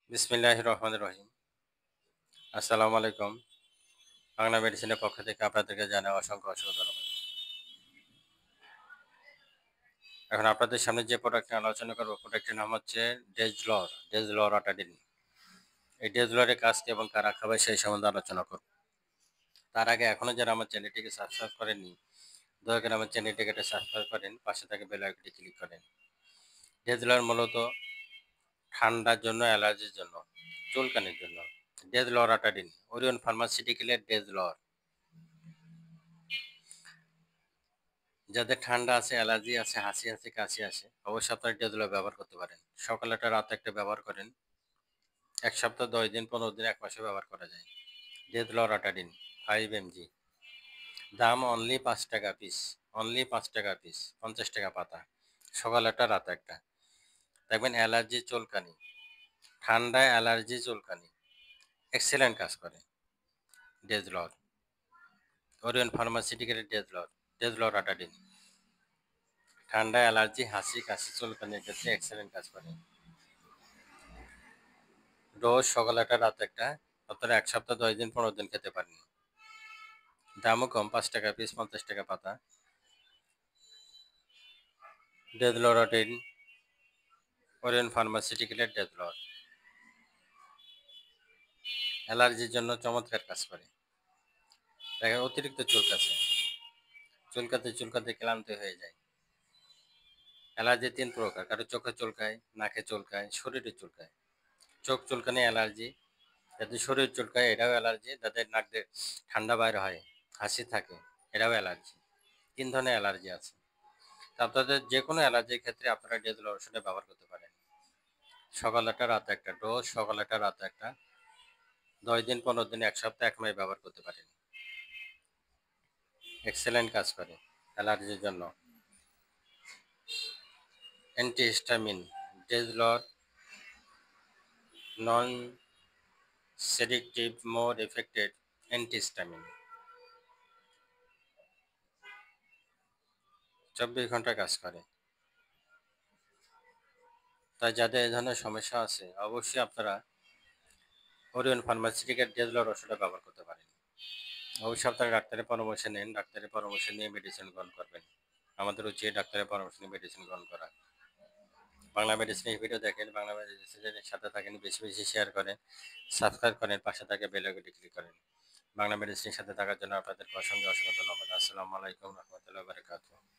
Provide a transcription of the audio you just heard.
বিসমিল্লাহির রহমানির রহিম। আসসালামু আলাইকুম। বাংলা মেডিসিনের পক্ষ থেকে আপনাদেরকে জানাই অসংখ্য ধন্যবাদ। এখন আপনাদের সামনে যে প্রোডাক্টটি আলোচনা করব, প্রোডাক্টটির নাম হচ্ছে ডেজলরাটাডিন। এই ডেজলরের কাজ কি এবং কারা খাবে সেই সম্বন্ধে আলোচনা করব। তার আগে এখনো যারা আমার চ্যানেলটিকে সাবস্ক্রাইব করেননি, দয়া করে আমার চ্যানেলটিকে একটা সাবস্ক্রাইব করেন, পাশে থাকা বেল আইকনটি ক্লিক করেন। ডেজলর মূলত ঠান্ডার জন্য, অ্যালার্জির জন্য, চুলকানির জন্য। ডেজলরাটাডিন, ওরিয়ন ফার্মাসিউটিক্যালের ডেজলর। যাদের ঠান্ডা আছে, অ্যালার্জি আছে, হাঁচি আছে, কাশি আছে, অবশ্যই আপনারা ডেজলর ব্যবহার করতে পারেন। সকালে একটা, রাতে একটা ব্যবহার করেন। ১ সপ্তাহ, ১০ দিন, ১৫ দিন, ১ মাসে ব্যবহার করা যায়। ডেজলরাটাডিন 5 mg। দাম অনলি ৫ টাকা পিস। অনলি ৫ টাকা পিস, ৫০ টাকা পাতা। সকালে একটা, রাতে একটা। দেখবেন অ্যালার্জি, চুলকানি, ঠান্ডায় অ্যালার্জি, চুলকানি এক্সেলেন্ট কাজ করে ডেজলর। ওরিয়ন ফার্মাসিউটিক্যালের ডেজলরাটাডিন ঠান্ডা, অ্যালার্জি, হাঁচি, কাশি, চুলকানির ক্ষেত্রে এক্সেলেন্ট কাজ করে। রোজ সকালে একটা, রাতে একটা। আপনারা ১ সপ্তাহ, ১০ দিন, ১৫ দিন খেতে পারেন। দামও কম, ৫ টাকা পিস, ৫০ টাকা পাতা। ডেজলরাটিন, ওরিয়ন ফার্মাসিউটিক্যালের ডেজলর অ্যালার্জির জন্য চমৎকার কাজ করে। দেখেন অতিরিক্ত চুলকাছে, চুলকাতে ক্লান্ত হয়ে যায়। অ্যালার্জি ৩ প্রকার, কারো চোখে চুলকায়, নাকে চুলকায়, শরীরে চুলকায়। চোখ চুলকানি অ্যালার্জি, যাদের শরীর চুলকায় এটাও অ্যালার্জি, যাদের নাক দিয়ে ঠান্ডা বাইর হয়, হাসি থাকে, এটাও অ্যালার্জি। ৩ ধরনের অ্যালার্জি আছে। তা আপনাদের যে কোনো অ্যালার্জির ক্ষেত্রে আপনারা ডেজলর ওষুধটা ব্যবহার করতে পারেন। সকাল একটা, রাতে একটা ডোজ, সকাল একটা, রাতে একটা। ১০ দিন, ১৫ দিন, ১ সপ্তাহ, ১ মাস ব্যবহার করতে পারেন। এক্সেলেন্ট কাজ করে অ্যালার্জির জন্য। অ্যান্টিহিস্টামিন ডেজলর নন সেডেক্টিভ মোর এফেক্টেড অ্যান্টিহিস্টামিন ২৪ ঘন্টা কাজ করে। তাই যাদের এই ধরনের সমস্যা আছে অবশ্যই আপনারা ওরিয়ন ফার্মাসিউটিক্যাল ডেজলর ওষুধটা ব্যবহার করতে পারেন। অবশ্যই আপনারা ডাক্তারের পরামর্শ নিন, ডাক্তারের পরামর্শ নিয়ে মেডিসিন গ্রহণ করবেন। আমাদের উচিত ডাক্তারের পরামর্শ নিয়ে মেডিসিন গ্রহণ করা। বাংলা মেডিসিনের ভিডিও দেখেন, বাংলা মেডিসিনের সাথে থাকেন, বেশি বেশি শেয়ার করেন, সাবস্ক্রাইব করেন, পাশে থাকে বেল আইকনটি ক্লিক করেন। বাংলা মেডিসিনের সাথে থাকার জন্য আপনাদেরকে অসংখ্য ধন্যবাদ। আসসালামু আলাইকুম রহমতুল্লাহ বারাকাতুহু।